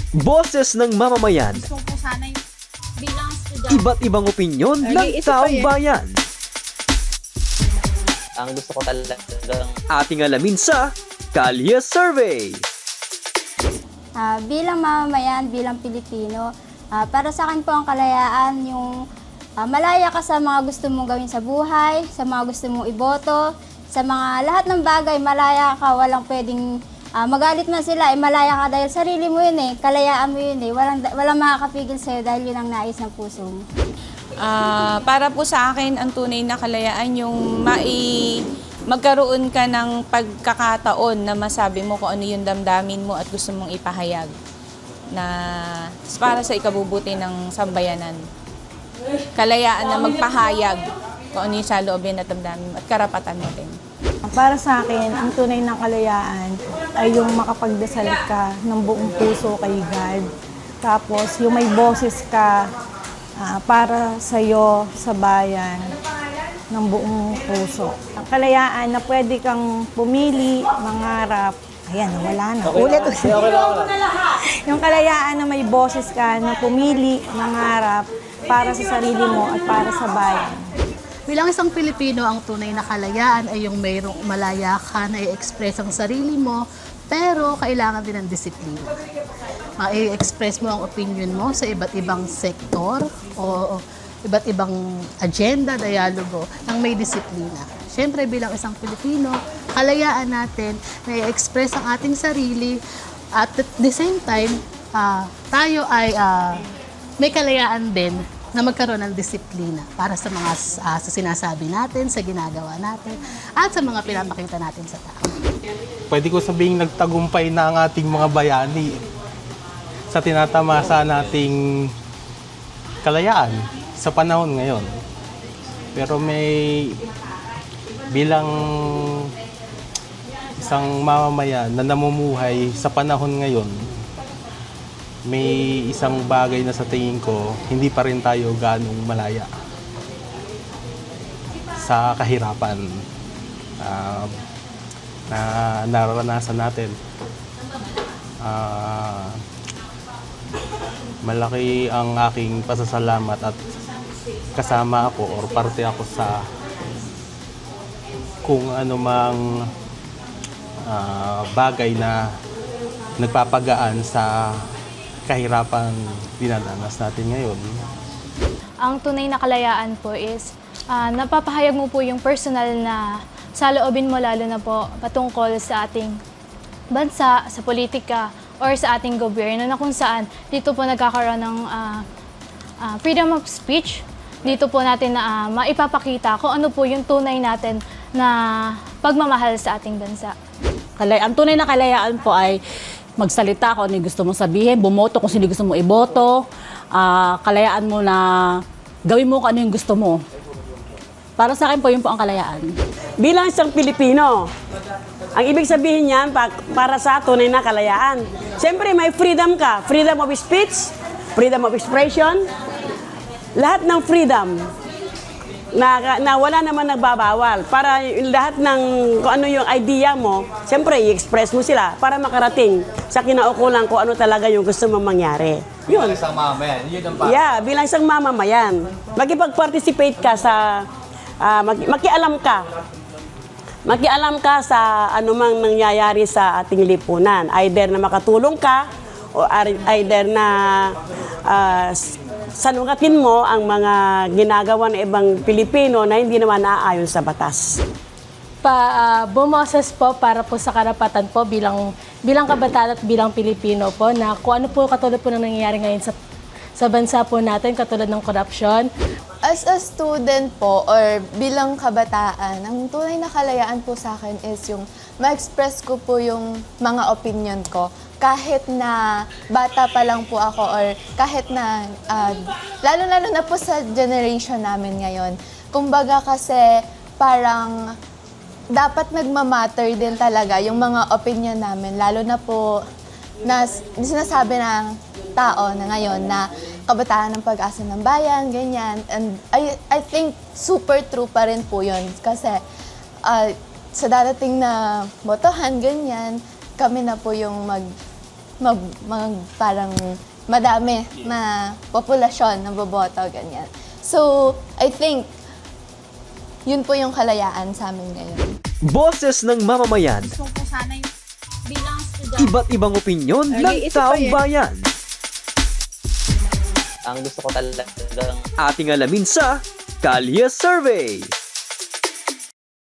Boses ng mamamayan, Gusto ko sana yung bilang estudyante. iba't ibang opinyon ng taong bayan. Ang gusto ko talagang Ating alamin sa Kalye Survey. Bilang mamamayan, bilang Pilipino, para sa akin po ang kalayaan yung malaya ka sa mga gusto mong gawin sa buhay, sa mga gusto mong iboto, sa mga lahat ng bagay, malaya ka, walang pwedeng magalit man sila, malaya ka dahil sarili mo yun kalayaan mo yun walang makakapigil sa'yo dahil yun ang nais ng puso mo. Para po sa akin, ang tunay na kalayaan yung magkaroon ka ng pagkakataon na masabi mo kung ano yung damdamin mo at gusto mong ipahayag na para sa ikabubuti ng sambayanan. Kalayaan na magpahayag kung ano yung saloobin at damdamin mo at karapatan mo din. Para sa akin, ang tunay na kalayaan ay yung makapagdasal ka ng buong puso kay God. Tapos yung may boses ka para sa'yo, sa bayan, ng buong puso. Ang kalayaan na pwede kang pumili, mangarap. Ayan, wala na. Ulit. Yung kalayaan na may boses ka na pumili, mangarap para sa sarili mo at para sa bayan. Bilang isang Pilipino, ang tunay na kalayaan ay yung mayroong malaya ka na i-express ang sarili mo, pero kailangan din ng disiplina. Ma-express mo ang opinion mo sa iba't ibang sektor o iba't ibang agenda, dialogo, ng may disiplina. Siyempre, bilang isang Pilipino, kalayaan natin na i-express ang ating sarili at the same time, tayo ay may kalayaan din na magkaroon ng disiplina para sa mga sa sinasabi natin, sa ginagawa natin, at sa mga pinapakita natin sa tao. Pwede ko sabihin nagtagumpay na ang ating mga bayani sa tinatamasa nating kalayaan sa panahon ngayon. Pero bilang isang mamamayan na namumuhay sa panahon ngayon, may isang bagay na sa tingin ko, hindi pa rin tayo ganong malaya sa kahirapan na nararanasan natin. Malaki ang aking pasasalamat at kasama ako or parte ako sa kung ano mang bagay na nagpapagaan sa kahirapan dinadanas natin ngayon. Ang tunay na kalayaan po is napapahayag mo po yung personal na saloobin mo lalo na po patungkol sa ating bansa, sa politika, or sa ating gobyerno na kung saan dito po nagkakaroon ng freedom of speech. Dito po natin na maipapakita kung ano po yung tunay natin na pagmamahal sa ating bansa. Ang tunay na kalayaan po ay magsalita kung ano yung gusto mong sabihin, bumoto kung sino gusto mong iboto, kalayaan mo na gawin mo kung ano yung gusto mo. Para sa akin po, yun po ang kalayaan. Bilang isang Pilipino, ang ibig sabihin niyan para sa tunay na kalayaan. Siyempre, may freedom ka. Freedom of speech, freedom of expression, lahat ng freedom na wala naman nagbabawal. Para lahat ng kung ano yung idea mo, siyempre, i-express mo sila para makarating sa kinaukulan kung ano talaga yung gusto mong mangyari. Yun. bilang isang mamamayan, yun ang Yeah, bilang isang mamamayan. Makipag-participate ka sa, makialam ka sa anumang nangyayari sa ating lipunan. Either na makatulong ka o either na sanugatin mo ang mga ginagawa ng ibang Pilipino na hindi naman naaayon sa batas. Bumoses po para po sa karapatan po bilang kabataan at bilang Pilipino po na kung ano po katulad po ng nangyayari ngayon sa bansa po natin, katulad ng korupsyon. As a student po or bilang kabataan, ang tunay na kalayaan po sa akin is yung ma-express ko po yung mga opinion ko. Kahit na bata pa lang po ako or kahit na, lalo-lalo na po sa generation namin ngayon. Kumbaga kasi parang dapat nagmamatter din talaga yung mga opinion namin. Lalo na po na sinasabi ng tao na ngayon na kabataan ng pag-asa ng bayan, ganyan. And I think super true pa rin po yun. Kasi sa darating na botohan, ganyan, kami na po yung parang madami na populasyon na boboto, ganyan. So, I think, yun po yung kalayaan sa amin ngayon. Boses ng mamamayan. Iba't ibang opinyon ng taong bayan. Ang gusto ko talagang Ating alamin sa Kalye Survey.